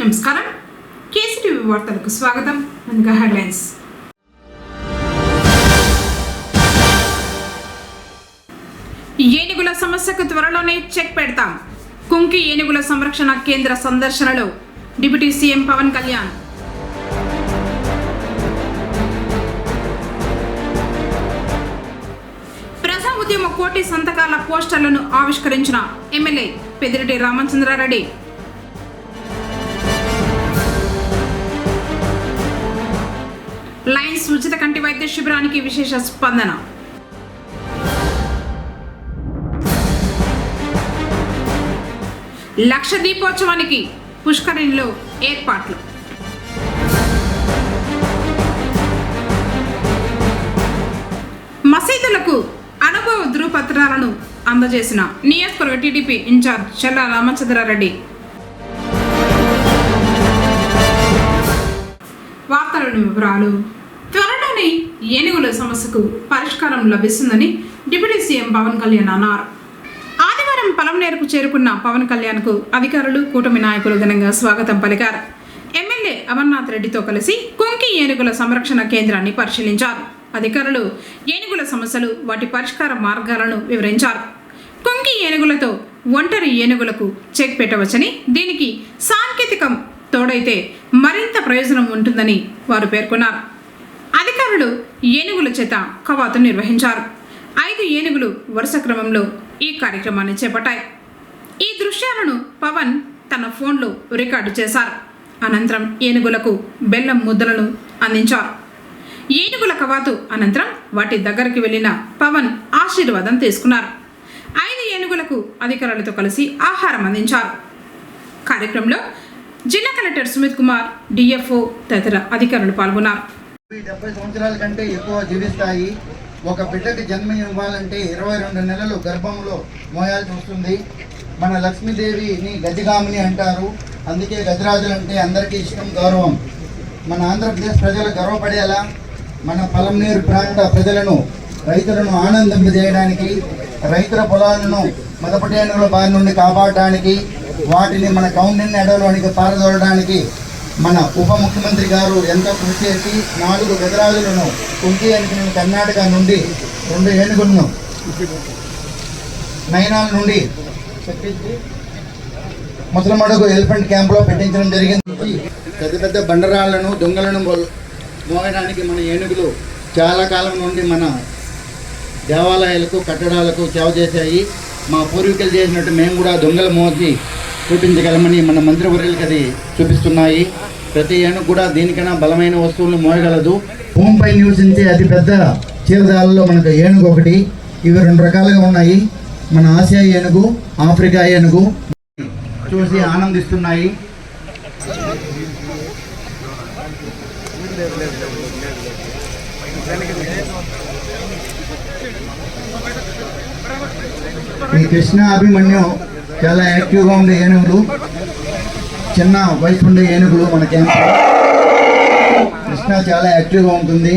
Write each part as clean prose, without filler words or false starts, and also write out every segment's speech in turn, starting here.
నమస్కారం. కేసీటీవీ వార్తలకు స్వాగతం. ముందుగా హెడ్లైన్స్. ఏనుగుల సమస్యకు త్వరలోనే చెక్ పెడతాం. కుంకి ఏనుగుల సంరక్షణ కేంద్ర సందర్శనలో డిప్యూటీ సీఎం పవన్ కళ్యాణ్. ప్రజా ఉద్యమ కోటి సంతకాల పోస్టర్లను ఆవిష్కరించిన ఎమ్మెల్యే పెద్దిరెడ్డి రామచంద్రారెడ్డి. లయన్స్ ఉచిత కంటి వైద్య శిబిరానికి విశేష స్పందన. లక్ష దీపోత్సవానికి పుష్కరిణిలో ఏర్పాట్లు. మసీదులకు అనుభవ ధృవపత్రాలను అందజేసిన నియోజకవర్గ టీడీపీ ఇన్ఛార్జ్ చెల్లా రామచంద్రారెడ్డి. వార్తలను వివరాలు. త్వరలోనే ఏనుగుల సమస్యకు పరిష్కారం లభిస్తుందని డిప్యూటీ సీఎం పవన్ కళ్యాణ్ అన్నారు. ఆదివారం పలమనేరుకు చేరుకున్న పవన్ కళ్యాణ్కు అధికారులు, కూటమి నాయకులు ఘనంగా స్వాగతం పలికారు. ఎమ్మెల్యే అమర్నాథ్ రెడ్డితో కలిసి కుంకి ఏనుగుల సంరక్షణ కేంద్రాన్ని పరిశీలించారు. అధికారులు ఏనుగుల సమస్యలు, వాటి పరిష్కార మార్గాలను వివరించారు. కుంకి ఏనుగులతో ఒంటరి ఏనుగులకు చెక్ పెట్టవచ్చని, దీనికి సాంకేతికం తోడైతే మరింత ప్రయోజనం ఉంటుందని వారు పేర్కొన్నారు. అధికారులు ఏనుగుల చేత కవాతు నిర్వహించారు. 5 ఏనుగులు వరుస క్రమంలో ఈ కార్యక్రమాన్ని చేపట్టాయి. ఈ దృశ్యాలను పవన్ తన ఫోన్లో రికార్డు చేశారు. అనంతరం ఏనుగులకు బెల్లం ముద్దలను అందించారు. ఏనుగుల కవాతు అనంతరం వాటి దగ్గరికి వెళ్లిన పవన్ ఆశీర్వాదం తీసుకున్నారు. 5 ఏనుగులకు అధికారులతో కలిసి ఆహారం అందించారు. కార్యక్రమంలో జిల్లా కలెక్టర్ సుమిత్ కుమార్, డిఎఫ్ఓ తదితర అధికారులు పాల్గొన్నారు. 70 సంవత్సరాల కంటే ఎక్కువ జీవిస్తాయి. ఒక బిడ్డకి జన్మ ఇవ్వాలంటే 22 నెలలు గర్భంలో మోయాల్సి వస్తుంది. మన లక్ష్మీదేవిని గజగామిని అంటారు. అందుకే గజరాజులు అంటే అందరికీ ఇష్టం, గౌరవం. మన ఆంధ్రప్రదేశ్ ప్రజలు గర్వపడేలా మన పలమనేరు ప్రాంత ప్రజలను, రైతులను ఆనందింపజేయడానికి, రైతుల పొలాలను మదపటేనుగుల బారి నుండి కాపాడడానికి, వాటిని మన కౌండిన్య అడవులోనికి పారదోలడానికి మన ఉప ముఖ్యమంత్రి గారు ఎంతో కృషి చేసి 4 గజరాజులను, కుంకి ఏనుగులను కర్ణాటక నుండి, 2 ఏనుగులను నయనాల నుండి ముసలమడుగు ఎలిఫెంట్ క్యాంప్లో పెట్టించడం జరిగింది. పెద్ద పెద్ద బండరాళ్లను, దొంగలను మోయడానికి మన ఏనుగులు చాలా కాలం నుండి మన దేవాలయాలకు, కట్టడాలకు సేవ చేశాయి. మా పూర్వీకులు చేసినట్టు మేము కూడా దొంగలు మోసి చూపించగలమని మన మంత్రివర్యులకు అది చూపిస్తున్నాయి. ప్రతి ఏనుగు కూడా దీనికన్నా బలమైన వస్తువులను మోయగలదు. భూమిపై నివసించే అతి పెద్ద చీరదాలలో మనకు ఏనుగు ఒకటి. ఇవి 2 రకాలుగా ఉన్నాయి. మన ఆసియా ఏనుగు, ఆఫ్రికా ఏనుగు చూసి ఆనందిస్తున్నాయి. ఈ కృష్ణ, అభిమన్యు చాలా యాక్టివ్గా ఉండే ఏనుగులు, చిన్న వయసు ఉండే ఏనుగులు మన క్యాంప్. కృష్ణ చాలా యాక్టివ్గా ఉంటుంది.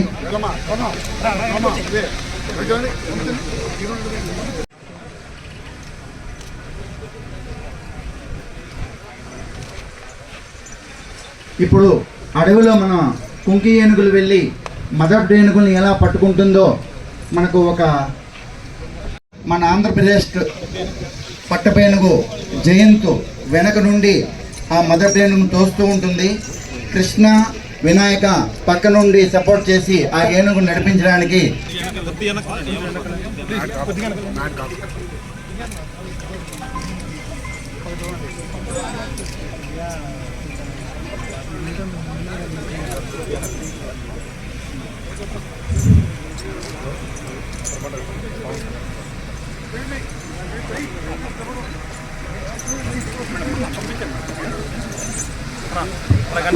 ఇప్పుడు అడవిలో మన కుంకి ఏనుగులు వెళ్ళి మదర్ ఏనుగుల్ని ఎలా పట్టుకుంటుందో మనకు ఒక మన ఆంధ్రప్రదేశ్ పట్టపేనుగు జయంతు వెనక నుండి ఆ మదర్ ఏనుగును తోస్తూ ఉంటుంది. కృష్ణ, వినాయక పక్క నుండి సపోర్ట్ చేసి ఆ ఏనుగు నడిపించడానికి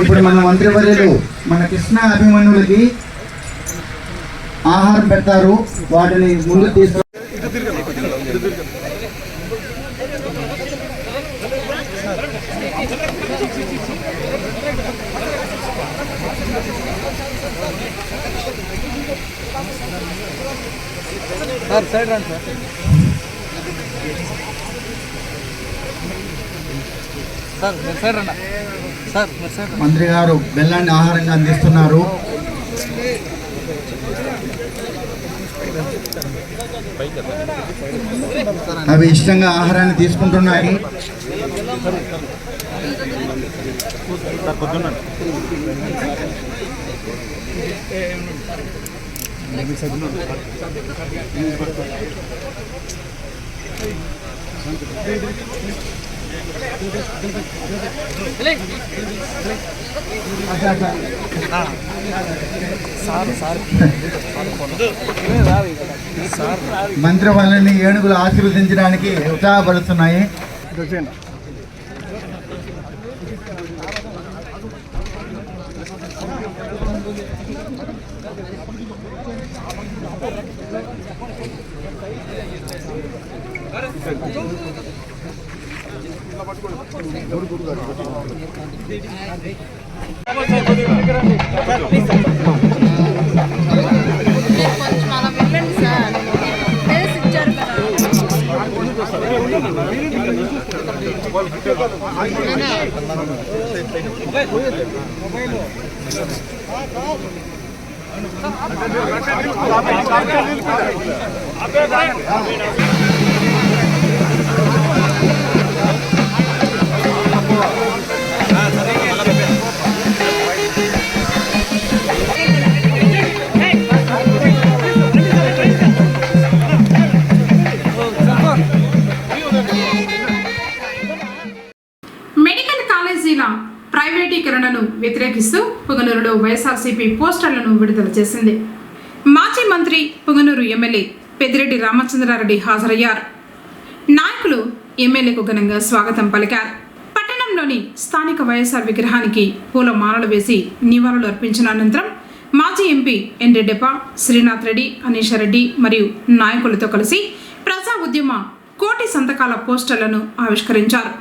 ఇప్పుడు మన మంత్రివర్యులు మన కృష్ణ, అభిమన్యులకి ఆహారం పెడతారు. వాటిని ముందు తీసుకు సార్ సైడ్ రండి సార్. సార్ సైడ్ రండి. మంత్రి గారు బెల్లాన్ని ఆహారంగా అందిస్తున్నారు. అవి ఇష్టంగా ఆహారాన్ని తీసుకుంటున్నాయి. మంత్రి వాళ్ళని ఏనుగులు ఆశీర్వదించడానికి ఉత్సాహపడుతున్నాయి. కొంచెం అలా వెళ్ళండి సార్, ప్లేస్ ఇచ్చారు కదా. మెడికల్ కాలేజీల ప్రైవేటీకరణను వ్యతిరేకిస్తూ పుంగనూరులో వైఎస్ఆర్సీపీ పోస్టర్లను విడుదల చేసింది. మాజీ మంత్రి పుంగనూరు ఎమ్మెల్యే పెద్దిరెడ్డి రామచంద్రారెడ్డి హాజరయ్యారు. నాయకులు ఎమ్మెల్యేకు ఘనంగా స్వాగతం పలికారు. పట్టణంలోని స్థానిక వైఎస్ఆర్ విగ్రహానికి పూల మాలలు వేసి నివాళులు అర్పించిన అనంతరం మాజీ ఎంపీ ఎన్ రెడ్డప్ప, శ్రీనాథ్ రెడ్డి, అనీషారెడ్డి మరియు నాయకులతో కలిసి ప్రజా ఉద్యమ కోటి సంతకాల పోస్టర్లను ఆవిష్కరించారు.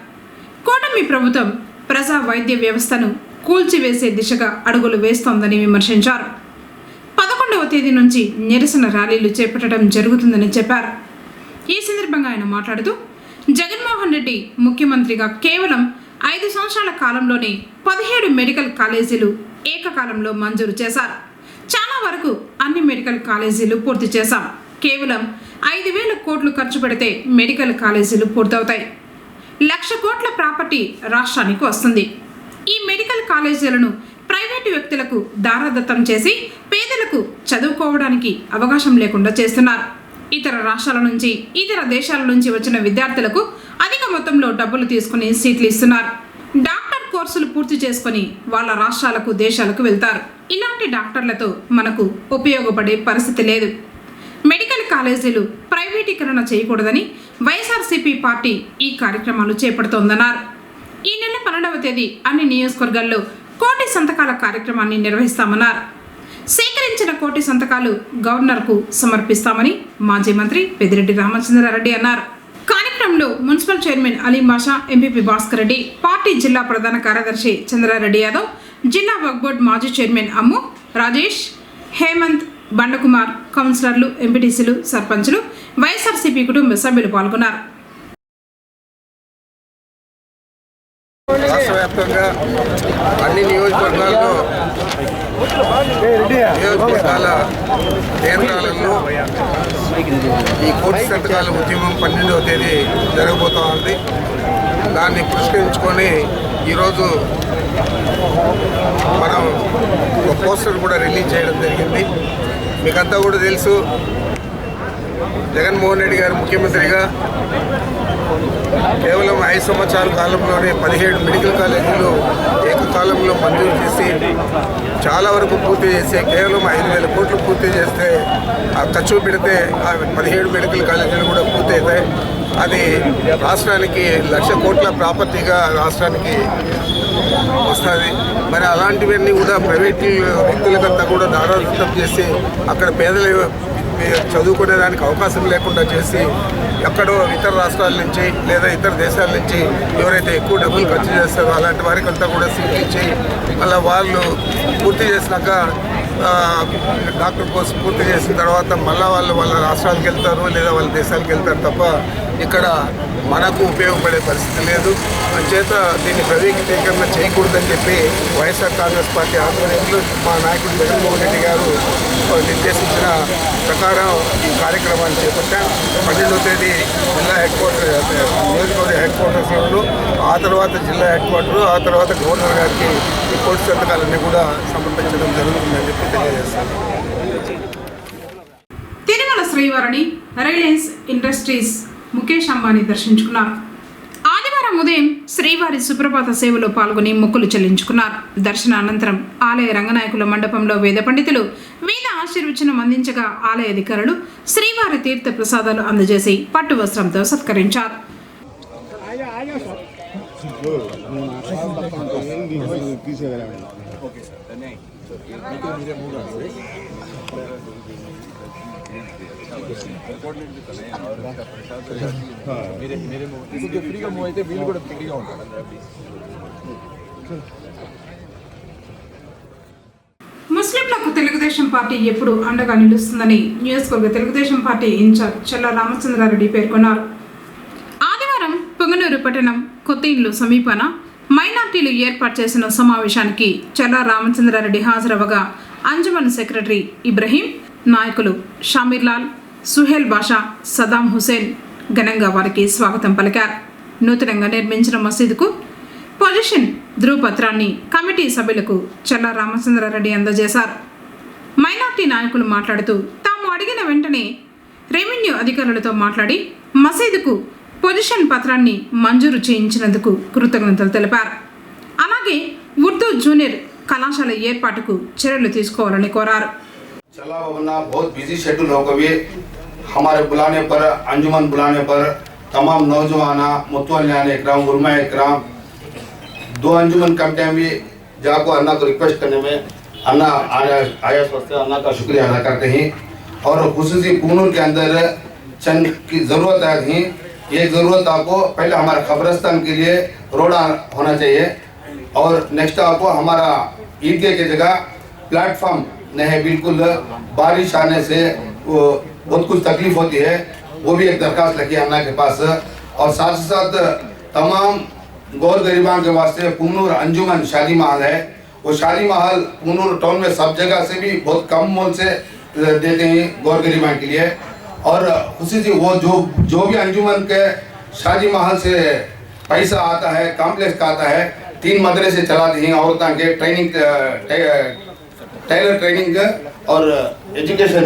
కూటమి ప్రభుత్వం ప్రజా వైద్య వ్యవస్థను కూల్చివేసే దిశగా అడుగులు వేస్తోందని విమర్శించారు. 11వ తేదీ నుంచి నిరసన ర్యాలీలు చేపట్టడం జరుగుతుందని చెప్పారు. ఈ సందర్భంగా ఆయన మాట్లాడుతూ, జగన్మోహన్ రెడ్డి ముఖ్యమంత్రిగా కేవలం 5 సంవత్సరాల కాలంలోనే 17 మెడికల్ కాలేజీలు ఏకకాలంలో మంజూరు చేశారు. చాలా వరకు అన్ని మెడికల్ కాలేజీలు పూర్తి చేశాం. కేవలం 5,000 కోట్లు ఖర్చు పెడితే మెడికల్ కాలేజీలు పూర్తవుతాయి. 1,00,000 కోట్ల ప్రాపర్టీ రాష్ట్రానికి వస్తుంది. ఈ మెడికల్ కాలేజీలను ప్రైవేటు వ్యక్తులకు దారాదత్తం చేసి పేదలకు చదువుకోవడానికి అవకాశం లేకుండా చేస్తున్నారు. ఇతర రాష్ట్రాల నుంచి, ఇతర దేశాల నుంచి వచ్చిన విద్యార్థులకు అధిక మొత్తంలో డబ్బులు తీసుకుని సీట్లు ఇస్తున్నారు. డాక్టర్ కోర్సులు పూర్తి చేసుకుని వాళ్ళ రాష్ట్రాలకు, దేశాలకు వెళ్తారు. ఇలాంటి డాక్టర్లతో మనకు ఉపయోగపడే పరిస్థితి లేదు. మెడికల్ కాలేజీలు ప్రైవేటీకరణ చేయకూడదని వైఎస్ఆర్సీపీ పార్టీ ఈ కార్యక్రమాలు చేపడుతోందన్నారు. ఈ నెల 12వ తేదీ అన్ని నియోజకవర్గాల్లో కోటి సంతకాల కార్యక్రమాన్ని నిర్వహిస్తామన్నారు. సేకరించిన కోటి సంతకాలు గవర్నర్కు సమర్పిస్తామని మాజీ మంత్రి పెద్దిరెడ్డి రామచంద్రారెడ్డి అన్నారు. కార్యక్రమంలో మున్సిపల్ చైర్మన్ అలీం బాషా, ఎంపీపీ భాస్కర్ రెడ్డి, పార్టీ జిల్లా ప్రధాన కార్యదర్శి చంద్రారెడ్డి యాదవ్, జిల్లా వక్ఫ్ బోర్డు మాజీ చైర్మన్ అమ్ము, రాజేష్, హేమంత్, బండకుమార్, కౌన్సిలర్లు, ఎంపీటీసీలు, సర్పంచులు, వైఎస్ఆర్సీపీ కుటుంబ సభ్యులు పాల్గొన్నారు. రాష్ట్ర వ్యాప్తంగా అన్ని నియోజకవర్గాల్లో నియోజకవర్గాల కేంద్రాలలో ఈ కోటి సంతకాల ఉద్యమం 12వ తేదీ జరగబోతూ ఉంది. దాన్ని పురస్కరించుకొని ఈరోజు మనం ఒక పోస్టర్ కూడా రిలీజ్ చేయడం జరిగింది. మీకంతా కూడా తెలుసు, జగన్మోహన్ రెడ్డి గారు ముఖ్యమంత్రిగా కేవలం 5 సంవత్సరాల కాలంలోనే 17 మెడికల్ కాలేజీలు ఏకకాలంలో మంజూరు చేసి చాలా వరకు పూర్తి చేసి కేవలం 5,000 కోట్లు పూర్తి చేస్తే ఆ ఖర్చు పెడితే ఆ 17 మెడికల్ కాలేజీలు కూడా పూర్తి అవుతాయి. అది రాష్ట్రానికి 1,00,000 కోట్ల ప్రాపర్టీగా రాష్ట్రానికి వస్తుంది. మరి అలాంటివన్నీ కూడా ప్రైవేట్ వ్యక్తులకంతా కూడా దారాదత్తం చేసి అక్కడ పేదలు చదువుకునేదానికి అవకాశం లేకుండా చేసి ఎక్కడో ఇతర రాష్ట్రాల నుంచి లేదా ఇతర దేశాల నుంచి ఎవరైతే ఎక్కువ డబ్బులు ఖర్చు చేస్తారో అలాంటి వారికి అంతా కూడా సీట్లు ఇచ్చి మళ్ళీ వాళ్ళు పూర్తి చేసినాక డాక్టర్ కోర్స్ పూర్తి చేసిన తర్వాత మళ్ళీ వాళ్ళు వాళ్ళ రాష్ట్రాలకు వెళ్తారు లేదా వాళ్ళ దేశాలకు వెళ్తారు తప్ప ఇక్కడ మనకు ఉపయోగపడే పరిస్థితి లేదు. అంచేత దీన్ని ప్రైవేటీకరణ చేయకూడదని చెప్పి వైఎస్ఆర్ కాంగ్రెస్ పార్టీ ఆధ్వర్యంలో మా నాయకుడు జగన్మోహన్ రెడ్డి గారు నిర్దేశించిన ప్రకారం ఈ కార్యక్రమాన్ని చేపట్టాం. 12వ తేదీ జిల్లా నియోజకవర్గ హెడ్ క్వార్టర్స్లో, ఆ తర్వాత జిల్లా హెడ్ క్వార్టర్, ఆ తర్వాత గవర్నర్ గారికి ఈ కోర్టు సంతకాలన్నీ కూడా సమర్పించడం జరుగుతుందని చెప్పి తెలియజేస్తాను. తిరుమల శ్రీవారిని రిలయన్స్ ఇండస్ట్రీస్ ముఖేష్ అంబానీ దర్శించుకున్నారు. ఆదివారం ఉదయం శ్రీవారి సుప్రభాత సేవలో పాల్గొని మొక్కులు చెల్లించుకున్నారు. దర్శన అనంతరం ఆలయ రంగనాయకుల మండపంలో వేద పండితులు వేద ఆశీర్వచనం అందించగా ఆలయ అధికారులు శ్రీవారి తీర్థ ప్రసాదాలు అందజేసి పట్టు వస్త్రంతో సత్కరించారు. ముస్లింలకు తెలుగుదేశం పార్టీ ఎప్పుడు అండగా నిలుస్తుందని నియోజకవర్గ తెలుగుదేశం పార్టీ ఇన్ఛార్జ్ చల్లా రామచంద్రారెడ్డి పేర్కొన్నారు. ఆదివారం పొంగనూరు పట్టణం కొత్త ఇండ్లు సమీపాన మైనార్టీలు ఏర్పాటు చేసిన సమావేశానికి చల్లా రామచంద్రారెడ్డి హాజరవగా అంజమన్ సెక్రటరీ ఇబ్రహీం, నాయకులు షామీర్లాల్, సుహేల్ బాషా, సదాం హుసేన్ ఘనంగా వారికి స్వాగతం పలికారు. నూతనంగా నిర్మించిన మసీదుకు పొజిషన్ ధృవపత్రాన్ని కమిటీ సభ్యులకు చల్లా రామచంద్రారెడ్డి అందజేశారు. మైనార్టీ నాయకులు మాట్లాడుతూ తాము అడిగిన వెంటనే రెవెన్యూ అధికారులతో మాట్లాడి మసీదుకు పొజిషన్ పత్రాన్ని మంజూరు చేయించినందుకు కృతజ్ఞతలు తెలిపారు. అలాగే ఉర్దూ జూనియర్ కళాశాల ఏర్పాటుకు చర్యలు తీసుకోవాలని కోరారు. चला वरना बहुत बिजी शेड्यूल हो गए। हमारे बुलाने पर, अंजुमन बुलाने पर तमाम नौजवाना मुतवल्लियान इकराम, उलमा इकराम, 2 अंजुमन कमेटियाँ भी जाको अन्ना को रिक्वेस्ट करने में अन्ना आया वास्ते अन्ना का शुक्रिया अदा करते हैं। और खुसूसी पूनूर के अंदर चंद की ज़रूरत थी। ये ज़रूरत आपको पहले हमारे कब्रस्तान के लिए रोड होना चाहिए और नेक्स्ट आपको हमारा ईदगाह की जगह प्लेटफॉर्म नहीं, बिल्कुल बारिश आने से वो बहुत कुछ तकलीफ होती है। वो भी एक दरखास्त लगी अन्ना के पास। और साथ ही साथ तमाम गौर गरीबान के वास्ते पूनूर अंजुमन शादी महल है। वो शादी महल पूनूर टाउन में सब जगह से भी बहुत कम मोल से देते हैं गौर गरीबान के लिए। और उसी से वो जो भी अंजुमन के शादी महल से पैसा आता है, कॉम्प्लेक्स का आता है, 3 मदरसे चलाते हैं औरतों के ट्रेनिंग, टेलर ट्रेनिंग और एजुकेशन,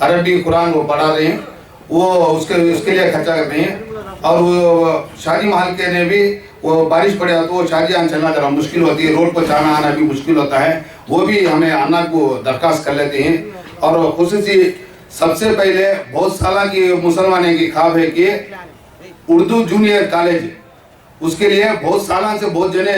अरबी कुरान वो पढ़ा रहे हैं। वो उसके लिए खर्चा करते हैं। और वो शादी महल के ने भी वो बारिश पड़े तो वो शादियाँ चलना जरा मुश्किल होती है, रोड पर जाना आना भी मुश्किल होता है। वो भी हमें अन्ना को दरख्वास्त कर लेते हैं। और खुसूसी सबसे पहले बहुत साल की मुसलमान की ख्वाब है कि उर्दू जूनियर कॉलेज, उसके लिए बहुत साल से बहुत जने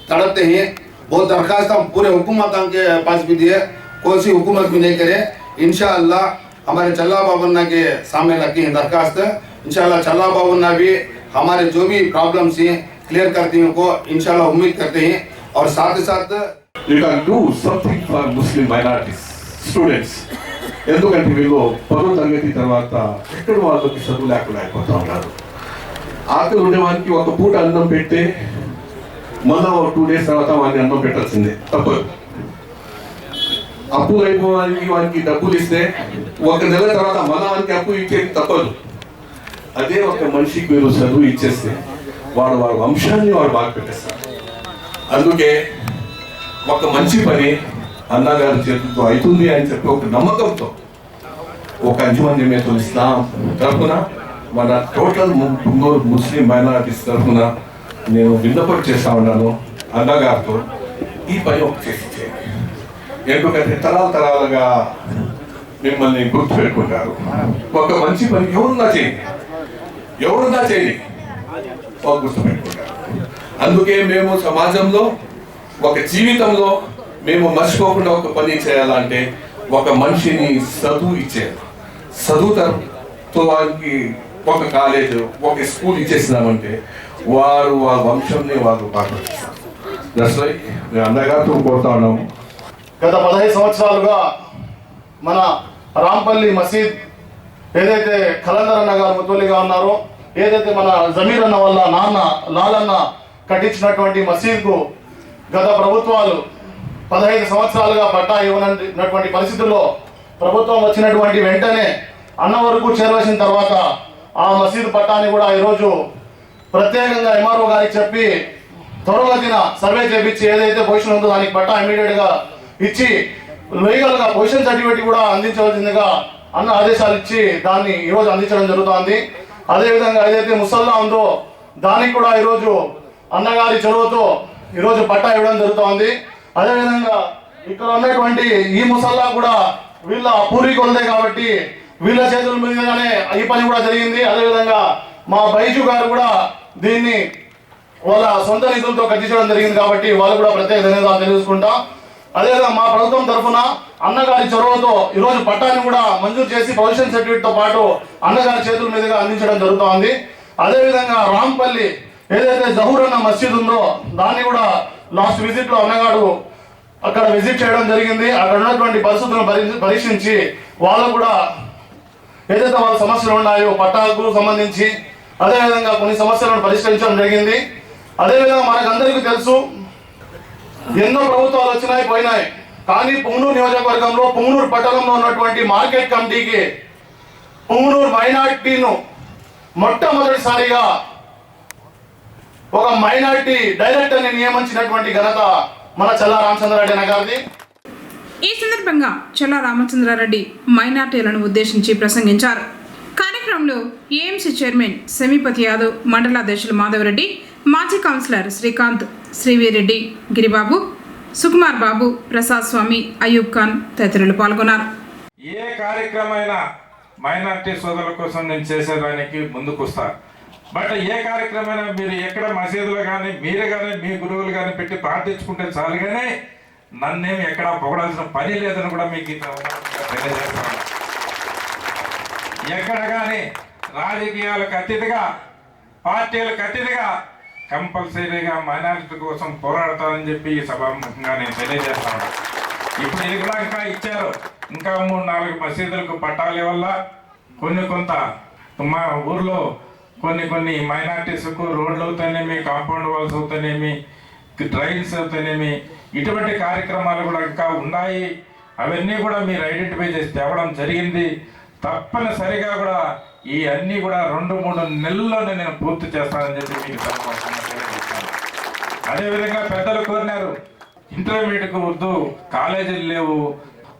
तड़पते हैं। बहुत दरखास्त हम पूरे हुकूमत के पास भी दिए, कोई सी हुकूमत भी नहीं करे। इंशाअल्लाह हमारे चल्ला बाबन्ना के सामने रखी है दरखास्त। इंशाअल्लाह चल्ला बाबन्ना भी हमारे जो भी प्रॉब्लम्स हैं क्लियर करते हैं को इंशाअल्लाह उम्मीद करते हैं। और साथ ही साथ you can do something for Muslim minorities students. ఎందుకంటే వీళ్ళు 10వ తరగతి తర్వాత ఎక్కడ వాళ్ళకి చదువు లేకుండా అయిపోతా ఉన్నారు. ఆకలి ఉండేవానికి ఒక పూట అన్నం పెడితే మళ్ళా 2 days తర్వాత వాడిని అన్నం పెట్టాల్సిందే, తప్పదు. అప్పు అయిపోవడానికి వానికి డబ్బులు ఇస్తే 1 నెల తర్వాత మళ్ళా వానికి అప్పు ఇచ్చేది తప్పదు. అదే ఒక మనిషికి మీరు చదువు ఇచ్చేస్తే వాడు వాడి వంశాన్ని వాడు బాగా పెట్టేస్తారు. అందుకే ఒక మంచి పని అన్నగారి చేతులతో అవుతుంది అని చెప్పి ఒక నమ్మకంతో ఒక అంజుమన్ జమీయతుల్ ఇస్లాం తరఫున మన టోటల్ ముస్లిం మైనారిటీస్ తరఫున నేను విన్నపం చేస్తా ఉన్నాను అన్నగారితో, ఈ పని ఒక చేసి చేయండి. ఎందుకంటే తరాలుగా మిమ్మల్ని గుర్తుపెట్టుకుంటారు. ఒక మంచి పని ఎవరున్నా చేయండి ఒక గుర్తుపెట్టుకుంటారు. అందుకే మేము సమాజంలో ఒక జీవితంలో మేము మర్చిపోకుండా ఒక పని చేయాలంటే ఒక మనిషిని చదువు ఇచ్చేది, చదువుతో వారికి ఒక కాలేజ్, ఒక స్కూల్ ఇచ్చేసినామంటే వారు ఆ వంశంని వారు బాగుపరుస్తారు. దట్స్ వై నేను అన్నగారితో కోరుతా ఉన్నాము, గత 15 సంవత్సరాలుగా మన రాంపల్లి మసీద్ ఏదైతే ఖలందర్ అన్న గారు ముతోలిగా ఉన్నారో, ఏదైతే మన జమీర్ అన్న వల్ల నాన్న లాలన్న కట్టించినటువంటి మసీద్కు గత ప్రభుత్వాలు 15 సంవత్సరాలుగా పట్టా ఇవ్వనటువంటి పరిస్థితుల్లో ప్రభుత్వం వచ్చినటువంటి వెంటనే అన్న వరకు చేరవేసిన తర్వాత ఆ మసీదు పట్టాన్ని కూడా ఈరోజు ప్రత్యేకంగా ఎంఆర్ఓ గారికి చెప్పి త్వరగతిన సర్వే చేపించి ఏదైతే పొజిషన్ ఉందో దానికి పట్టా ఇమీడియట్గా ఇచ్చి లీగల్గా పొజిషన్ సర్టిఫికేట్ కూడా అందించవలసిందిగా అన్న ఆదేశాలు ఇచ్చి దాన్ని ఈరోజు అందించడం జరుగుతోంది. అదేవిధంగా ఏదైతే ముసల్లా ఉందో దానికి కూడా ఈరోజు అన్నగారి చొరవతో ఈరోజు పట్టా ఇవ్వడం జరుగుతోంది. అదేవిధంగా ఇక్కడ ఉన్నటువంటి ఈ ముసల్లా కూడా వీళ్ళ పూర్వీకులదే కాబట్టి వీళ్ళ చేతుల మీదుగానే ఈ పని కూడా జరిగింది. అదేవిధంగా మా బైజు గారు కూడా దీన్ని వాళ్ళ సొంత నిధులతో కట్టించడం జరిగింది కాబట్టి వాళ్ళు కూడా ప్రత్యేక ధన్యవాదాలు తెలియజేసుకుంటాం. అదేవిధంగా మా ప్రభుత్వం తరఫున అన్నగారి చొరవతో ఈరోజు పట్టాన్ని కూడా మంజూరు చేసి పొజిషన్ సర్టిఫికేట్తో పాటు అన్నగారి చేతుల మీదుగా అందించడం జరుగుతోంది. అదేవిధంగా రాంపల్లి ఏదైతే జహూర్ అన్న మస్జిద్ ఉందో దాన్ని కూడా లాస్ట్ విజిట్లో అన్నగారు అక్కడ విజిట్ చేయడం జరిగింది. అక్కడ ఉన్నటువంటి పరిస్థితులను పరీక్షించి వాళ్ళు కూడా ఏదైతే వాళ్ళ సమస్యలు ఉన్నాయో పట్టాకు సంబంధించి అదేవిధంగా కొన్ని సమస్యలను పరిష్కరించడం జరిగింది. అదేవిధంగా మనకందరికీ తెలుసు ఎన్నో ప్రభుత్వాలు వచ్చినాయి పోయినాయి, కానీ పుంగనూరు నియోజకవర్గంలో పుంగనూరు పట్టణంలో ఉన్నటువంటి మార్కెట్ కమిటీకి పుంగనూరు మైనార్టీను మొట్టమొదటిసారిగా ఒక మైనార్టీ డైరెక్టర్ని నియమించినటువంటి ఘనత మన చల్లా రామచంద్రారెడ్డి అన్న గారిది. ఈ సందర్భంగా చల్లా రామచంద్రారెడ్డి మైనార్టీలను ఉద్దేశించి ప్రసంగించారు. కార్యక్రమంలో ఏఎంసీ చైర్మన్ సెమీపతి యాదవ్, మండలాధ్యక్షులు మాధవరెడ్డి, మాజీ కౌన్సిలర్ శ్రీకాంత్, శ్రీవీరెడ్డి, గిరిబాబు, సుకుమార్ బాబు, ప్రసాద్ స్వామి, అయూబ్ ఖాన్ తదితరులు పాల్గొన్నారు. ఏ కార్యక్రమైనా మైనార్టీ సోదరుల కోసం నేను చేసేదానికి ముందుకు వస్తా. బట్ ఏ కార్యక్రమైనా మీరు ఎక్కడ మసీదులు కానీ మీరే కానీ మీ గురువులు కానీ పెట్టి ప్రార్థించుకుంటే చాలు, కానీ నన్నేమి ఎక్కడ పొగడాల్సిన పని లేదని కూడా మీకు తెలియజేస్తాను. ఎక్కడ కానీ రాజకీయాలకు అతీతంగా, పార్టీలకు అతీతంగా కంపల్సరీగా మైనారిటీ కోసం పోరాడతానని చెప్పి ఈ సభాముఖంగా నేను తెలియజేస్తాను. ఇప్పుడు ఇది కూడా ఇంకా ఇచ్చారు, ఇంకా 3-4 మసీదులకు పట్టాల వల్ల కొంత మా ఊర్లో కొన్ని మైనార్టీస్కు రోడ్లు అవుతానేమి, కాంపౌండ్ వాల్స్ అవుతానేమి, డ్రైన్స్ అవుతానేమి, ఇటువంటి కార్యక్రమాలు కూడా ఇంకా ఉన్నాయి. అవన్నీ కూడా మీరు ఐడెంటిఫై చేసి తేవడం జరిగింది. తప్పనిసరిగా కూడా ఈ అన్నీ కూడా 2-3 నెలల్లోనే నేను పూర్తి చేస్తానని చెప్పి మీకు తెలియజేస్తాను. అదేవిధంగా పెద్దలు కోరినారు, ఇంటర్మీడియట్కు ఉర్దూ కాలేజీలు లేవు,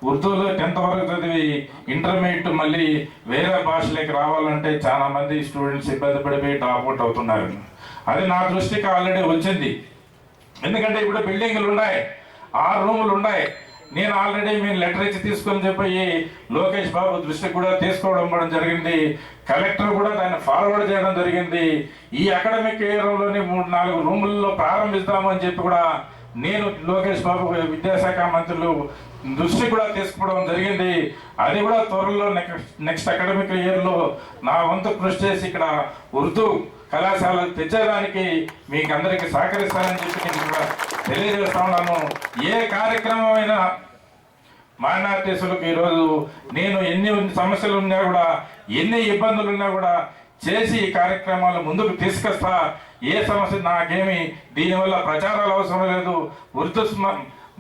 ఉర్దూలో 10th వరకు చదివి ఇంటర్మీడియట్ మళ్ళీ వేరే భాషలోకి రావాలంటే చాలా మంది స్టూడెంట్స్ ఇబ్బంది పడిపోయి డ్రాప్అవుట్ అవుతున్నారు. అది నా దృష్టికి ఆల్రెడీ వచ్చింది. ఎందుకంటే ఇప్పుడు బిల్డింగ్లు ఉన్నాయి, 6 రూములు ఉన్నాయి. నేను ఆల్రెడీ మేము లెటర్ ఇచ్చి తీసుకొని చెప్పి లోకేష్ బాబు దృష్టికి కూడా తీసుకోవడం జరిగింది. కలెక్టర్ కూడా దాన్ని ఫార్వర్డ్ చేయడం జరిగింది. ఈ అకాడమిక్ ఇయర్లోని 3-4 రూముల్లో ప్రారంభిస్తాము అని చెప్పి కూడా నేను లోకేష్ బాబు విద్యాశాఖ మంత్రులు దృష్టి కూడా తీసుకోవడం జరిగింది. అది కూడా త్వరలో నెక్స్ట్ అకాడమిక్ ఇయర్లో నా వంతు కృషి చేసి ఇక్కడ ఉర్దూ కళాశాల తెచ్చేదానికి మీకు అందరికీ సహకరిస్తానని చెప్పి నేను కూడా తెలియజేస్తా ఉన్నాను. ఏ కార్యక్రమమైనా మైనార్టీసులకు ఈరోజు నేను ఎన్ని సమస్యలు ఉన్నా కూడా, ఎన్ని ఇబ్బందులు ఉన్నా కూడా చేసి ఈ కార్యక్రమాలు ముందుకు తీసుకొస్తా. ఏ సమస్య నాకేమి దీనివల్ల ప్రచారాలు అవసరం లేదు. ఉర్దూ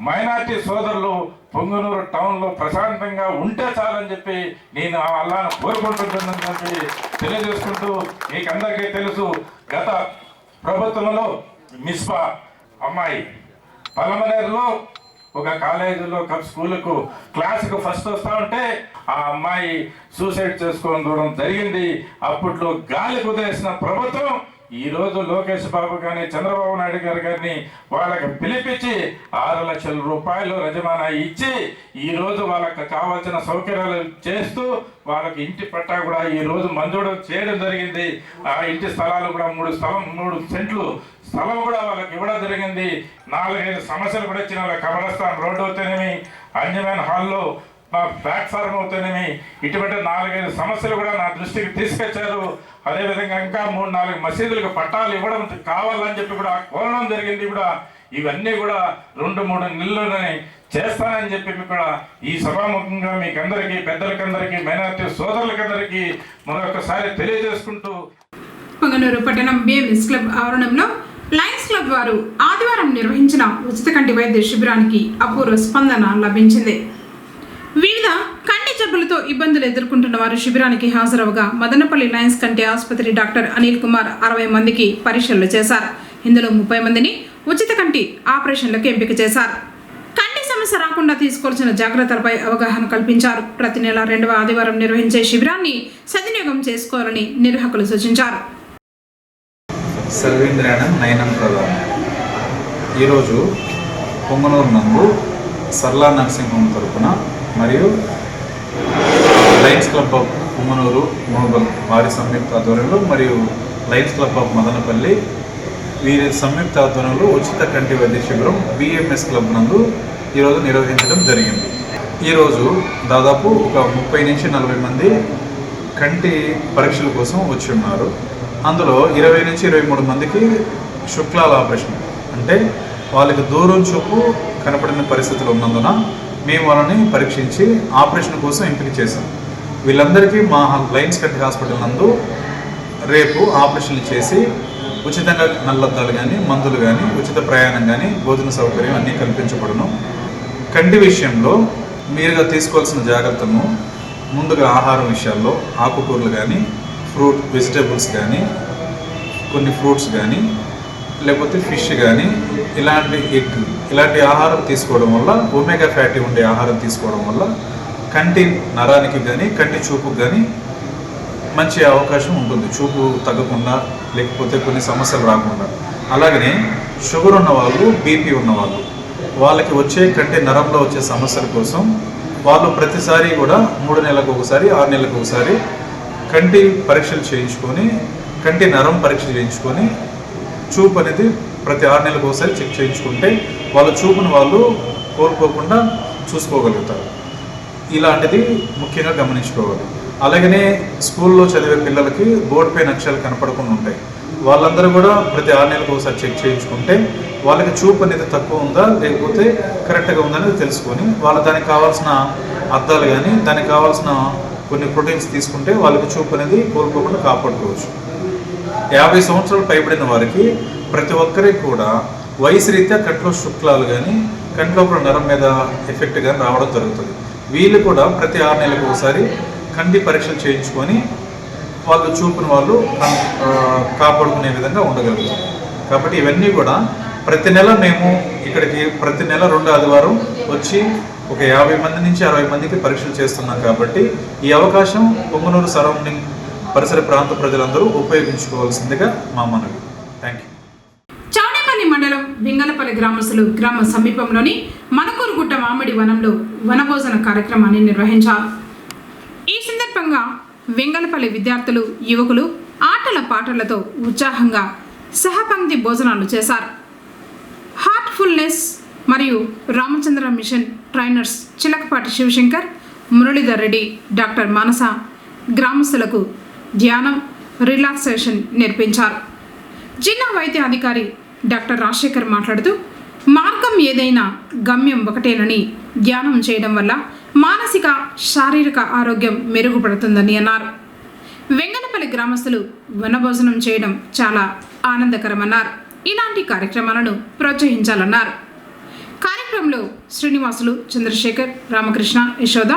మైనార్టీ సోదరులు పొంగనూరు టౌన్లో ప్రశాంతంగా ఉంటే చాలని చెప్పి నేను అల్లాను కోరుకుంటున్నానని చెప్పి తెలియజేసుకుంటూ, మీకు అందరికీ తెలుసు గత ప్రభుత్వంలో మిస్బా అమ్మాయి పలమనేరులో ఒక కాలేజీలో స్కూలుకు క్లాసుకు ఫస్ట్ వస్తూ ఉంటే ఆ అమ్మాయి సూసైడ్ చేసుకోవడం జరిగింది. అప్పట్లో గాలి కుదిరేసిన ప్రభుత్వం ఈరోజు లోకేష్ బాబు కానీ చంద్రబాబు నాయుడు గారు కానీ వాళ్ళకి పిలిపించి 6 లక్షల రూపాయలు రజమానా ఇచ్చి ఈరోజు వాళ్ళకి కావాల్సిన సౌకర్యాలు చేస్తూ వాళ్ళకి ఇంటి పట్టా కూడా ఈరోజు మంజూరు చేయడం జరిగింది. ఆ ఇంటి స్థలాలు కూడా 3 సెంట్లు స్థలం కూడా వాళ్ళకి ఇవ్వడం జరిగింది. 4-5 సమస్యలు కూడా ఇచ్చిన వాళ్ళ కబరస్థాన్ రోడ్డు అవుతానేమి, అంజమాన్ హాల్లో ప్లాట్ఫామ్ అవుతానేమి, ఇటువంటి 4-5 సమస్యలు కూడా నా దృష్టికి తీసుకొచ్చారు. అదేవిధంగా ఇంకా 3-4 మసీదులకు పట్టాలు ఇవ్వడం కావాలని చెప్పి కూడా కోరడం జరిగింది. కూడా ఇవన్నీ కూడా 2-3 నెలల్లోనే చేస్తానని చెప్పి మీకు కూడా ఈ సభాముఖంగా మీకందరికీ, పెద్దలకందరికీ, మైనారిటీ సోదరులకందరికీ మరొకసారి తెలియజేసుకుంటూ పొంగనూరు పట్టణం బిఎంఎస్ క్లబ్ ఆవరణంలో లయన్స్ క్లబ్ వారు ఆదివారం నిర్వహించిన ఉచిత కంటి వైద్య శిబిరానికి అపూర్వ స్పందన లభించింది. వివిధ కంటి జబ్బులతో ఇబ్బందులు ఎదుర్కొంటున్న వారు శిబిరానికి హాజరవగా మదనపల్లి లయన్స్ కంటి ఆసుపత్రి డాక్టర్ అనిల్ కుమార్ 60 మందికి పరీక్షలు చేశారు. ఇందులో 30 మందిని ఉచిత కంటి ఆపరేషన్లకు ఎంపిక చేశారు. కంటి సమస్య రాకుండా తీసుకోవాల్సిన జాగ్రత్తలపై అవగాహన కల్పించారు. ప్రతి నెల 2వ ఆదివారం నిర్వహించే శిబిరాన్ని సద్వినియోగం చేసుకోవాలని నిర్వాహకులు సూచించారు. సర్వేంద్రాయణం నయనం ప్రధాన ఈరోజు పొంగనూరు నందు సర్లా నర్సింగ్ హోమ్ తరఫున మరియు లయన్స్ క్లబ్ ఆఫ్ పొంగనూరు మోబల్ వారి సంయుక్త ఆధ్వర్యంలో మరియు లయన్స్ క్లబ్ ఆఫ్ మదనపల్లి వీరి సంయుక్త ఆధ్వర్యంలో ఉచిత కంటి వైద్య శిబిరం బిఎంఎస్ క్లబ్ నందు ఈరోజు నిర్వహించడం జరిగింది. ఈరోజు దాదాపు ఒక 30 నుంచి 40 మంది కంటి పరీక్షల కోసం వచ్చి ఉన్నారు. అందులో 20 నుంచి 23 మందికి శుక్లాల ఆపరేషన్, అంటే వాళ్ళకి దూరం చూపు కనపడిన పరిస్థితులు ఉన్నందున మేము వాళ్ళని పరీక్షించి ఆపరేషన్ కోసం ఎంపిక చేశాం. వీళ్ళందరికీ మా లయన్స్ కంటి హాస్పిటల్ నందు రేపు ఆపరేషన్లు చేసి ఉచితంగా నల్లద్దాలు కానీ, మందులు కానీ, ఉచిత ప్రయాణం కానీ, భోజన సౌకర్యం అన్నీ కల్పించబడును. కంటి విషయంలో మీరుగా తీసుకోవాల్సిన జాగ్రత్తలను ముందుగా ఆహారం విషయాల్లో ఆకుకూరలు కానీ, వెజిటేబుల్స్ కానీ, కొన్ని ఫ్రూట్స్ కానీ, లేకపోతే ఫిష్ కానీ, ఇలాంటి ఆహారం తీసుకోవడం వల్ల, ఒమేగా ఫ్యాటీ ఉండే ఆహారం తీసుకోవడం వల్ల కంటి నరానికి కానీ, కంటి చూపుకు కానీ మంచి అవకాశం ఉంటుంది. చూపు తగ్గకుండా, లేకపోతే కొన్ని సమస్యలు రాకుండా. అలాగనే షుగర్ ఉన్నవాళ్ళు, బీపీ ఉన్నవాళ్ళు, వాళ్ళకి వచ్చే కంటి నరంలో వచ్చే సమస్యల కోసం వాళ్ళు ప్రతిసారి కూడా 3 నెలలకు ఒకసారి, 6 నెలలకు ఒకసారి కంటి పరీక్షలు చేయించుకొని, కంటి నరం పరీక్ష చేయించుకొని, చూపు అనేది ప్రతి 6 నెలలకు ఒకసారి చెక్ చేయించుకుంటే వాళ్ళ చూపును వాళ్ళు కోల్పోకుండా చూసుకోగలుగుతారు. ఇలాంటిది ముఖ్యంగా గమనించుకోవాలి. అలాగనే స్కూల్లో చదివే పిల్లలకి బోర్డు పైన అక్షరాలు కనపడకుండా ఉంటాయి. వాళ్ళందరూ కూడా ప్రతి 6 నెలలకు ఒకసారి చెక్ చేయించుకుంటే వాళ్ళకి చూపు అనేది తక్కువ ఉందా, లేకపోతే కరెక్ట్గా ఉందా అనేది తెలుసుకొని దానికి కావాల్సిన అద్దాలు కానీ, దానికి కావాల్సిన కొన్ని ప్రోటీన్స్ తీసుకుంటే వాళ్ళకి చూపు అనేది కోల్పోకుండా కాపాడుకోవచ్చు. 50 సంవత్సరాలు పైబడిన వారికి ప్రతి ఒక్కరికి కూడా వయసు రీత్యా కంట్లో శుక్లాలు కానీ, కంట్లో కూడా నరం మీద ఎఫెక్ట్ కానీ రావడం జరుగుతుంది. వీళ్ళు కూడా ప్రతి 6 నెలలకు ఒకసారి కంటి పరీక్షలు చేయించుకొని వాళ్ళు చూపుని వాళ్ళు కాపాడుకునే విధంగా ఉండగలుగుతారు. కాబట్టి ఇవన్నీ కూడా ప్రతి నెల మేము ఇక్కడికి ప్రతి నెల 2వ ఆదివారం వచ్చి ఒక 50 మంది నుంచి 60 మందికి పరీక్షలు చేస్తున్నాం. కాబట్టి ఈ అవకాశం పొంగనూరు సరౌండింగ్ పరిసర ప్రాంత ప్రజలందరూ ఉపయోగించుకోవాల్సిందిగా మా మనవి. Thank you. చౌడేపల్లి మండలం వింగలపల్లి గ్రామస్తులు గ్రామ సమీపంలోని మనకూరుగుట్ట మామిడి వనంలో వనభోజన కార్యక్రమాన్ని నిర్వహించారు. ఈ సందర్భంగా వెంగళపల్లి విద్యార్థులు, యువకులు ఆటల పాటలతో ఉత్సాహంగా సహపంక్తి భోజనాలు చేశారు. హార్ట్ఫుల్నెస్ మరియు Ramachandra mission trainers Chilakapati Sivashankar, Muralidhar Reddy, doctor Manasa గ్రామస్తులకు ధ్యానం, రిలాక్సేషన్ నేర్పించారు. జిల్లా వైద్య అధికారి డాక్టర్ రాజశేఖర్ మాట్లాడుతూ, మార్గం ఏదైనా గమ్యం ఒకటేనని ధ్యానం చేయడం వల్ల మానసిక, శారీరక ఆరోగ్యం మెరుగుపడుతుందని అన్నారు. వెంగళపల్లి గ్రామస్తులు వనభోజనం చేయడం చాలా ఆనందకరమన్నారు. ఇలాంటి కార్యక్రమాలను ప్రోత్సహించాలన్నారు. కార్యక్రమంలో శ్రీనివాసులు, చంద్రశేఖర్, రామకృష్ణ, యశోద,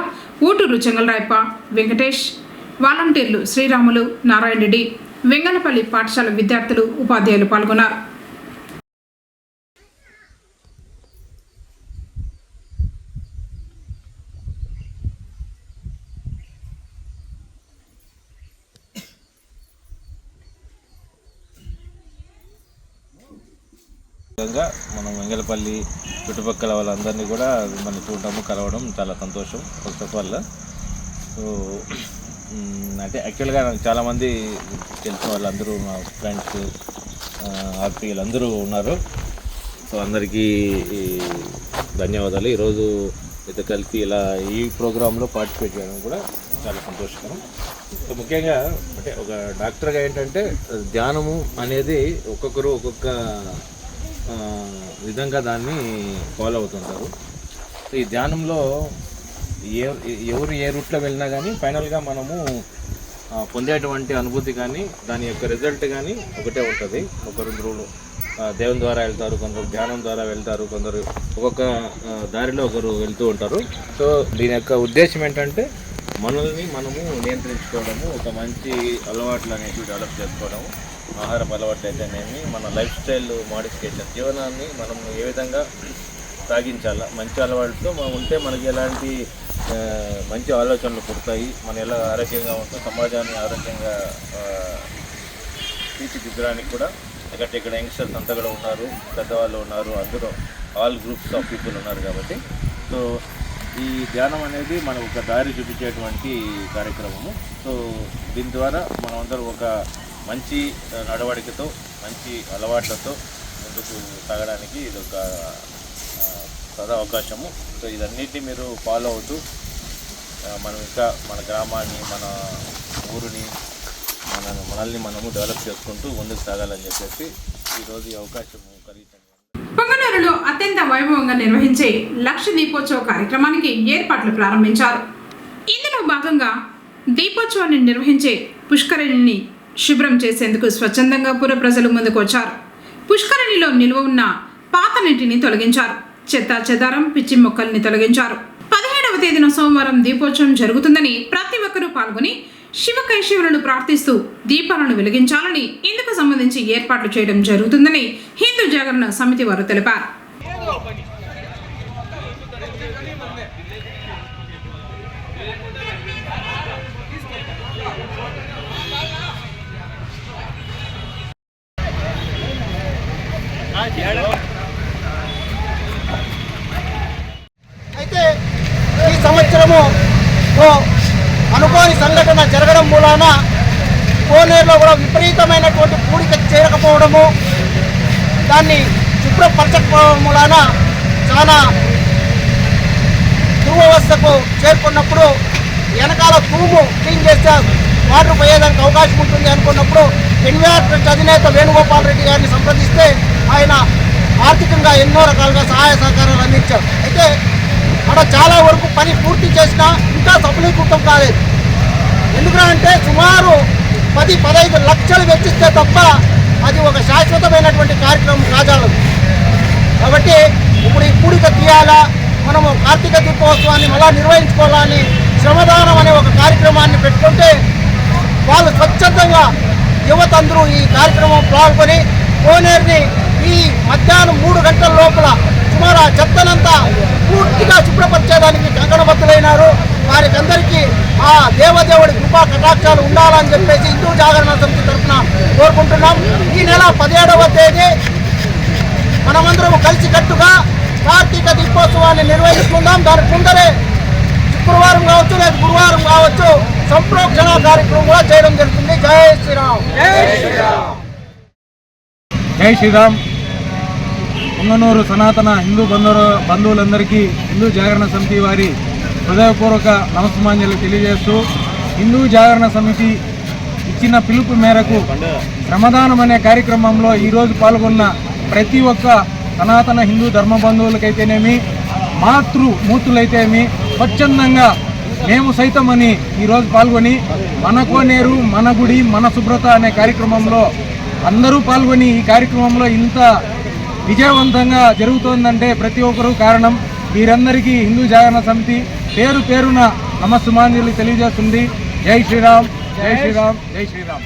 ఊటూరు చెంగలరాయప్ప, వెంకటేష్, వాలంటీర్లు శ్రీరాములు, నారాయణ రెడ్డి, వెంగళపల్లి పాఠశాల విద్యార్థులు, ఉపాధ్యాయులు పాల్గొన్నారు. విధంగా మనం వెంగళపల్లి చుట్టుపక్కల వాళ్ళందరినీ కూడా మనం చూడటము, కలవడం చాలా సంతోషం. ఫస్ట్ ఆఫ్ ఆల్ సో అంటే యాక్చువల్గా నాకు చాలామంది తెలిసిన వాళ్ళందరూ మా ఫ్రెండ్స్, ఆర్పీలు అందరూ ఉన్నారు. సో అందరికీ ధన్యవాదాలు. ఈరోజు అయితే కలిసి ఇలా ఈ ప్రోగ్రాంలో పార్టిసిపేట్ చేయడం కూడా చాలా సంతోషకరం. సో ముఖ్యంగా అంటే ఒక డాక్టర్గా ఏంటంటే ధ్యానము అనేది ఒక్కొక్కరు ఒక్కొక్క విధంగా దాన్ని ఫాలో అవుతుంటారు. ఈ ధ్యానంలో ఎవరు ఏ రూట్లో వెళ్ళినా కానీ ఫైనల్గా మనము పొందేటువంటి అనుభూతి కానీ దాని యొక్క రిజల్ట్ కానీ ఒకటే ఉంటుంది. ఒకరు దేవుని ద్వారా వెళ్తారు, కొందరు ధ్యానం ద్వారా వెళ్తారు, కొందరు ఒక్కొక్క దారిలో ఒకరు వెళ్తూ ఉంటారు. సో దీని యొక్క ఉద్దేశం ఏంటంటే మనల్ని మనము నియంత్రించుకోవడము, ఒక మంచి అలవాట్లు అనేవి డెవలప్ చేసుకోవడము, ఆహారపు అలవాట్లు అయితేనేమి, మన లైఫ్ స్టైల్ మోడిఫికేషన్, జీవనాన్ని మనం ఏ విధంగా సాగించాలా, మంచి అలవాటుతో మనం ఉంటే మనకి ఎలాంటి మంచి ఆలోచనలు పుడతాయి, మనం ఎలా ఆరోగ్యంగా ఉంటాం, సమాజాన్ని ఆరోగ్యంగా తీర్చిదిద్దడానికి కూడా ఇక్కడ యంగ్స్టర్స్ అంతా కూడా ఉన్నారు, పెద్దవాళ్ళు ఉన్నారు, అందరూ ఆల్ గ్రూప్స్ ఆఫ్ పీపుల్ ఉన్నారు. కాబట్టి సో ఈ ధ్యానం అనేది మనం ఒక దారి చూపించేటువంటి కార్యక్రమము. సో దీని ద్వారా మనమందరం ఒక మంచి నడవడికతో, మంచి అలవాట్లతో ముందుకు సాగడానికి ఇది ఒక సదా అవకాశము. సో ఇదన్నిటిని మీరు ఫాలో అవుతూ మనం ఇంకా మన గ్రామాన్ని, మన ఊరిని, మనల్ని మనము డెవలప్ చేసుకుంటూ ముందుకు సాగాలని చెప్పేసి ఈరోజు ఈ అవకాశం కలిగించండి. పొంగనూరులో అత్యంత వైభవంగా నిర్వహించే లక్ష దీపోత్సవ కార్యక్రమానికి ఏర్పాట్లు ప్రారంభించారు. ఇందులో భాగంగా దీపోత్సవాన్ని నిర్వహించే పుష్కరిణిని శుభ్రం చేసేందుకు స్వచ్ఛందంగా పుర ప్రజలు ముందుకు వచ్చారు. పుష్కరిణిలో నిల్వ ఉన్న పాత నీటిని తొలగించారు. చెత్త చెదారం, పిచ్చి మొక్కల్ని తొలగించారు. 17వ తేదీన సోమవారం దీపోత్సవం జరుగుతుందని ప్రతి ఒక్కరూ పాల్గొని శివకైశవులను ప్రార్థిస్తూ దీపాలను వెలిగించాలని ఇందుకు సంబంధించి ఏర్పాట్లు చేయడం జరుగుతుందని హిందూ జాగరణ సమితి వారు తెలిపారు. అయితే ఈ సంవత్సరము అనుకోని సంఘటన జరగడం మూలాన కోనేరులో కూడా విపరీతమైనటువంటి పూడిక చేరకపోవడము, దాన్ని శుభ్రపరచకపోవడం మూలాన చాలా దురవస్థకు చేరుకున్నప్పుడు వెనకాల తూము క్లీన్ చేస్తే వాటర్ పోయేదానికి అవకాశం ఉంటుంది అనుకున్నప్పుడు ఎన్విరాన్మెంట్ అధినేత వేణుగోపాల్ రెడ్డి గారిని సంప్రదిస్తే ఆయన ఆర్థికంగా ఎన్నో రకాలుగా సహాయ సహకారాలు అందించారు. అయితే అక్కడ చాలా వరకు పని పూర్తి చేసినా ఇంకా సఫలీకృతం కాలేదు. ఎందుకంటే సుమారు 10-15 లక్షలు వెచ్చిస్తే తప్ప అది ఒక శాశ్వతమైనటువంటి కార్యక్రమం కాజాలదు. కాబట్టి ఇప్పుడు ఈ పూడిక తీయాలా, మనము కార్తీక దీపోత్సవాన్ని మళ్ళా నిర్వహించుకోవాలని శ్రమదానం అనే ఒక కార్యక్రమాన్ని పెట్టుకుంటే వాళ్ళు స్వచ్ఛందంగా యువత అందరూ ఈ కార్యక్రమం పాల్గొని కోనేరుని ఈ మధ్యాహ్నం 3 గంటల లోపల సుమారు ఆ చెత్తనంతా పూర్తిగా శుభ్రపరిచేదానికి కంకణబద్ధులైనారు. వారికి అందరికీ ఆ దేవదేవుడి కృపా కటాక్షాలు ఉండాలని చెప్పేసి హిందూ జాగరణ సమితి తరఫున కోరుకుంటున్నాం. ఈ నెల 17వ తేదీ మనమందరం కలిసికట్టుగా కార్తీక దీపోత్సవాన్ని నిర్వహించుకుందాం. దానికి ముందరే శుక్రవారం కావచ్చు లేదా గురువారం కావచ్చు సంప్రోక్షణ కార్యక్రమం కూడా చేయడం జరుగుతుంది. జై శ్రీరామ్. జై శ్రీరామ్. పొంగనూరు సనాతన హిందూ బంధువులందరికీ హిందూ జాగరణ సమితి వారి హృదయపూర్వక నమస్సుమాంజలు తెలియజేస్తూ, హిందూ జాగరణ సమితి ఇచ్చిన పిలుపు మేరకు శ్రమదానం అనే కార్యక్రమంలో ఈరోజు పాల్గొన్న ప్రతి ఒక్క సనాతన హిందూ ధర్మ బంధువులకైతేనేమి, మాతృమూర్తులైతేమి స్వచ్ఛందంగా మేము సైతమని ఈరోజు పాల్గొని మన కోనేరు మన గుడి మన శుభ్రత అనే కార్యక్రమంలో అందరూ పాల్గొని ఈ కార్యక్రమంలో ఇంత విజయవంతంగా జరుగుతోందంటే ప్రతి ఒక్కరూ కారణం. వీరందరికీ హిందూ జాగరణ సమితి పేరు పేరున నమస్సుమాంజలి తెలియజేస్తుంది. జై శ్రీరామ్, జై శ్రీరామ్, జై శ్రీరామ్.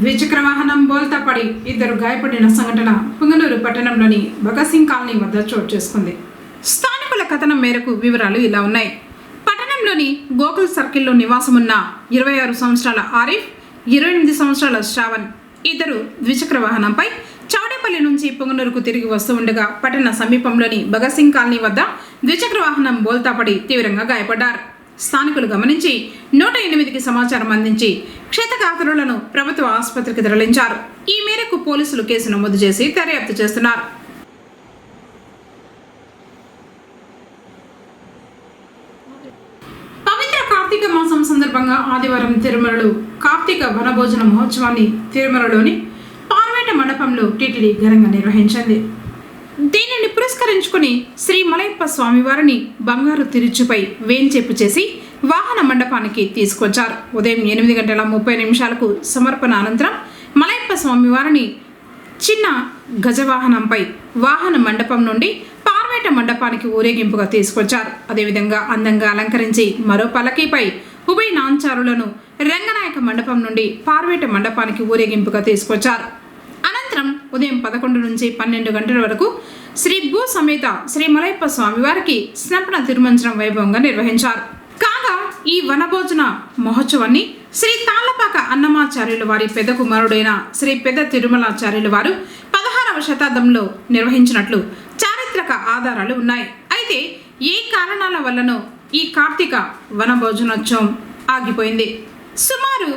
ద్విచక్ర వాహనం బోల్తా పడి 2 గాయపడిన సంఘటన పుంగనూరు పట్టణంలోని భగత్ సింగ్ కాలనీ వద్ద చోటు చేసుకుంది. స్థానికుల కథనం మేరకు వివరాలు ఇలా ఉన్నాయి. పట్టణంలోని గోకుల్ సర్కిల్లో నివాసమున్న 26 సంవత్సరాల ఆరిఫ్, 28 సంవత్సరాల శ్రావణ్ ఇద్దరు ద్విచక్ర వాహనంపై చౌడేపల్లి నుంచి పుంగనూరుకు తిరిగి వస్తూ ఉండగా పట్టణ సమీపంలోని భగత్ సింగ్ కాలనీ వద్ద ద్విచక్ర వాహనం బోల్తాపడి తీవ్రంగా గాయపడ్డారు. స్థానికులు గమనించి 108కి సమాచారం అందించి క్షతగాత్రులను ప్రభుత్వ ఆసుపత్రికి తరలించారు. ఈ మేరకు పోలీసులు కేసు నమోదు చేసి దర్యాప్తు చేస్తున్నారు. పవిత్ర కార్తీక మాసం సందర్భంగా ఆదివారం తిరుమలలో కార్తీక వనభోజన మహోత్సవాన్ని తిరుమలలోని పార్వేట మండపంలో టీటీడీ ఘనంగా నిర్వహించింది. దీనిని పురస్కరించుకుని పురస్కరించుకుని శ్రీ మలయప్ప స్వామివారిని బంగారు తిరుచుపై వేంచేపు చేసి వాహన మండపానికి తీసుకొచ్చారు. ఉదయం 8:30 సమర్పణ అనంతరం మలయప్ప స్వామివారిని చిన్న గజవాహనంపై వాహన మండపం నుండి పార్వేట మండపానికి ఊరేగింపుగా తీసుకొచ్చారు. అదేవిధంగా అందంగా అలంకరించి మరో పలకీపై ఉభయ నాంచారులను రంగనాయక మండపం నుండి పార్వేట మండపానికి ఊరేగింపుగా తీసుకొచ్చారు. అనంతరం ఉదయం 11 నుంచి 12 గంటల వరకు శ్రీ భూ సమేత శ్రీ మలయప్ప స్వామివారికి స్నపన తిరుమంజనం వైభవంగా నిర్వహించారు. కాగా ఈ వనభోజన మహోత్సవాన్ని శ్రీ తాళ్లపాక అన్నమాచార్యుల వారి పెద్ద కుమారుడైన శ్రీ పెద్ద తిరుమలాచార్యుల వారు 16వ శతాబ్దంలో నిర్వహించినట్లు చారిత్రక ఆధారాలు ఉన్నాయి. అయితే ఏ కారణాల వల్లనో ఈ కార్తీక వనభోజనోత్సవం ఆగిపోయింది. సుమారు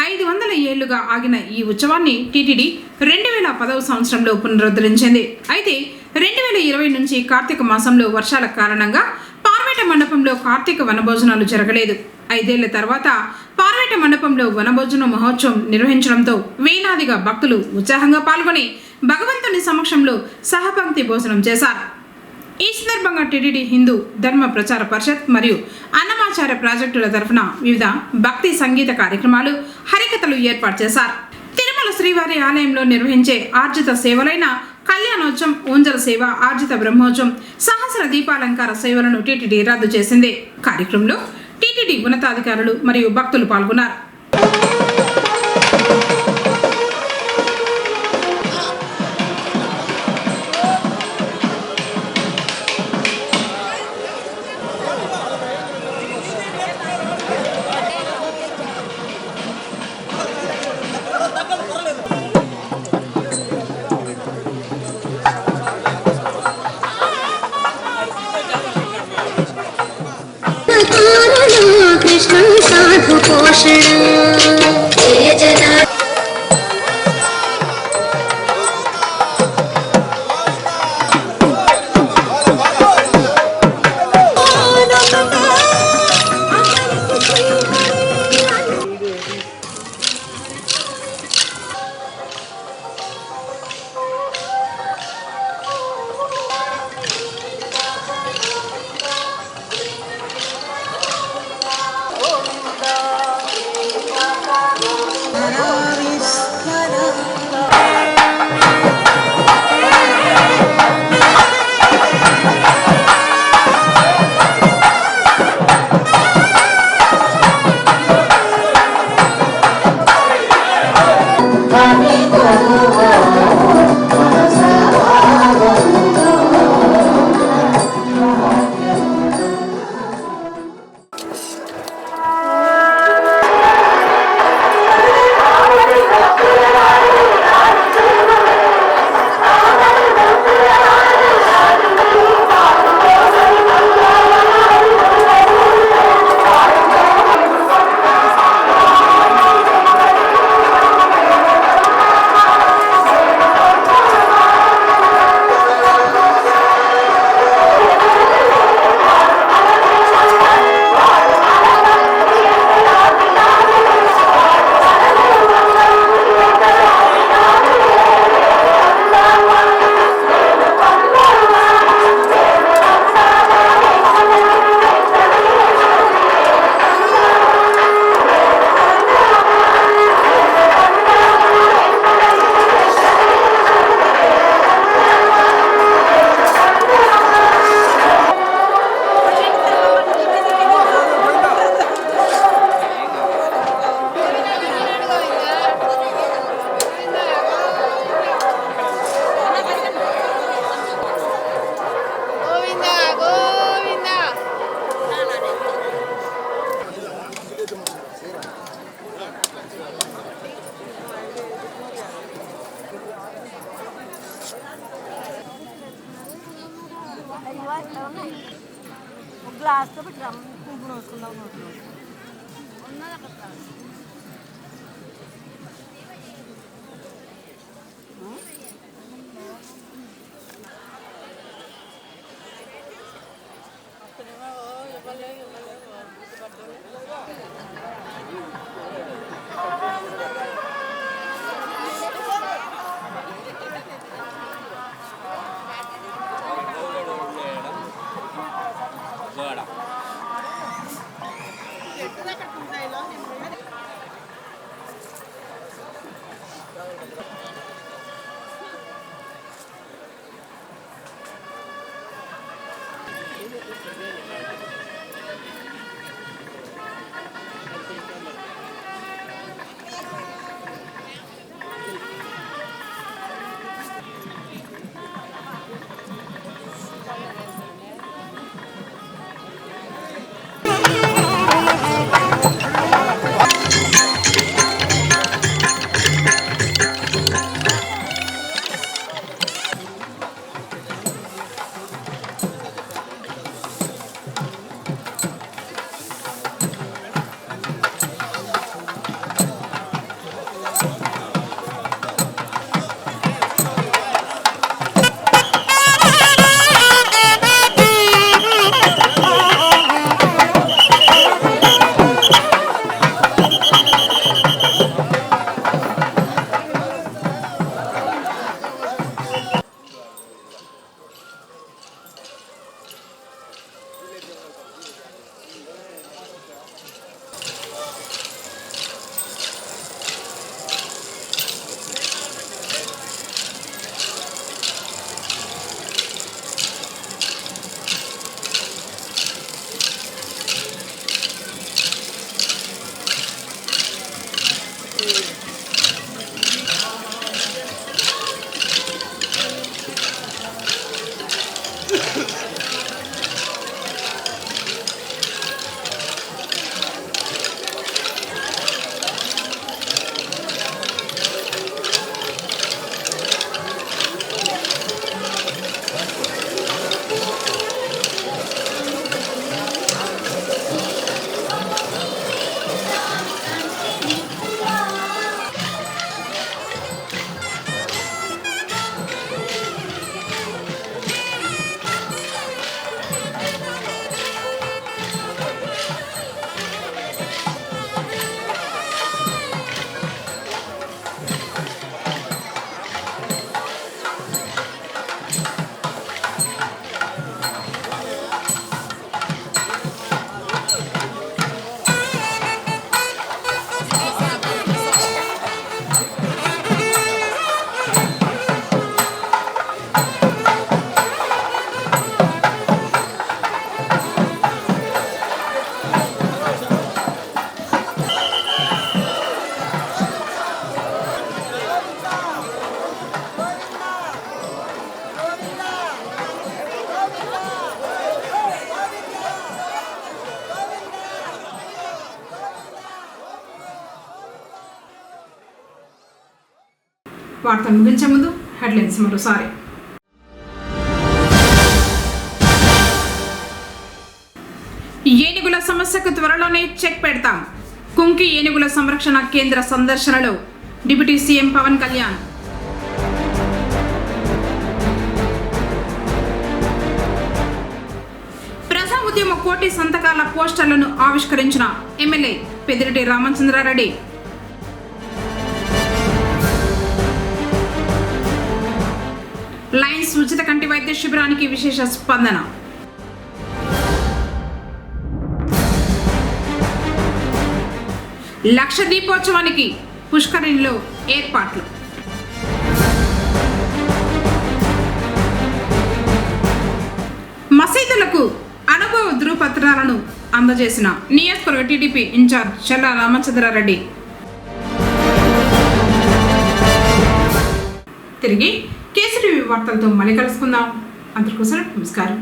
500 ఏళ్లుగా ఆగిన ఈ ఉత్సవాన్ని టీటీడీ 2010వ సంవత్సరంలో పునరుద్ధరించింది. అయితే 2020 నుంచి కార్తీక మాసంలో వర్షాల కారణంగా పార్వేట మండపంలో కార్తీక వనభోజనాలు జరగలేదు. 5 ఏళ్ల తర్వాత పార్వేట మండపంలో వనభోజన మహోత్సవం నిర్వహించడంతో వేలాదిగా భక్తులు ఉత్సాహంగా పాల్గొని భగవంతుని సమక్షంలో సహపంక్తి భోజనం చేశారు. ఈ సందర్భంగా టీటీడీ హిందూ ధర్మ ప్రచార పరిషత్ మరియు అన్నమాచార్య ప్రాజెక్టుల తరఫున వివిధ భక్తి సంగీత కార్యక్రమాలు, హరికథలు ఏర్పాటు చేశారు. తిరుమల శ్రీవారి ఆలయంలో నిర్వహించే ఆర్జిత సేవలైన కళ్యాణోత్సవం, ఊంజల సేవ, ఆర్జిత బ్రహ్మోత్సవం, సహస్ర దీపాలంకార సేవలను టీటీడీ రద్దు చేసింది. కార్యక్రమంలో టీటీడీ ఉన్నతాధికారులు మరియు భక్తులు పాల్గొన్నారు. कृष्ण साधु पोषण గ్లాస్తో పెట్టి కుంకుమ వేసుకుందాం. వార్తలు ముగించే ముందు హెడ్లైన్స్ మరోసారి. ఏనుగుల సమస్యకు త్వరలోనే చెక్ పెడతాం. కుంకి ఏనుగుల సంరక్షణ కేంద్ర సందర్శనలో డిప్యూటీ సీఎం పవన్ కళ్యాణ్. ప్రజా ఉద్యమ కోటి సంతకాల పోస్టర్లను ఆవిష్కరించిన ఎమ్మెల్యే పెద్దిరెడ్డి రామచంద్రారెడ్డి. లయన్స్ ఉచిత కంటి వైద్య శిబిరానికి విశేష స్పందన. లక్ష దీపోత్సవానికి పుష్కరిణిలో ఏర్పాట్లు. మసీదులకు అనుభవ ధృవపత్రాలను అందజేసిన నియోజకవర్గ టీడీపీ ఇన్ఛార్జ్ చెల్లా రామచంద్రారెడ్డి. తిరిగి కేసీటీవీ వార్తలతో మళ్ళీ కలుసుకుందాం. అందరికోసం నమస్కారం.